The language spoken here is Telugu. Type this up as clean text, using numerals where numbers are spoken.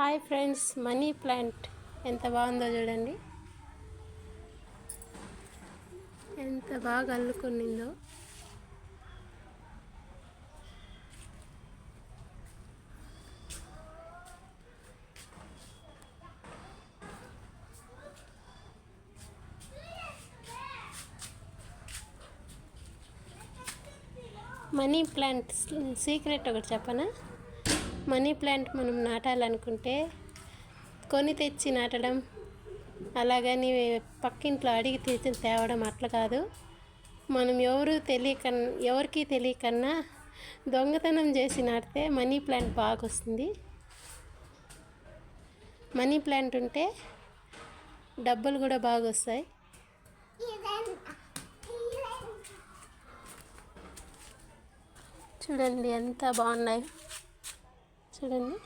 హాయ్ ఫ్రెండ్స్, మనీ ప్లాంట్ ఎంత బాగుందో చూడండి. ఎంత బాగా అల్లుకునిందో. మనీ ప్లాంట్ సీక్రెట్ ఒకటి చెప్పనా? మనీ ప్లాంట్ మనం నాటాలనుకుంటే కొని తెచ్చి నాటడం, అలాగని పక్కింట్లో అడిగి తెచ్చి తేవడం అట్లా కాదు. మనం ఎవరికి తెలియకన్నా దొంగతనం చేసి నాటితే మనీ ప్లాంట్ బాగా వస్తుంది. మనీ ప్లాంట్ ఉంటే డబ్బులు కూడా బాగా వస్తాయి. చూడండి ఎంత బాగున్నాయి, చూడండి.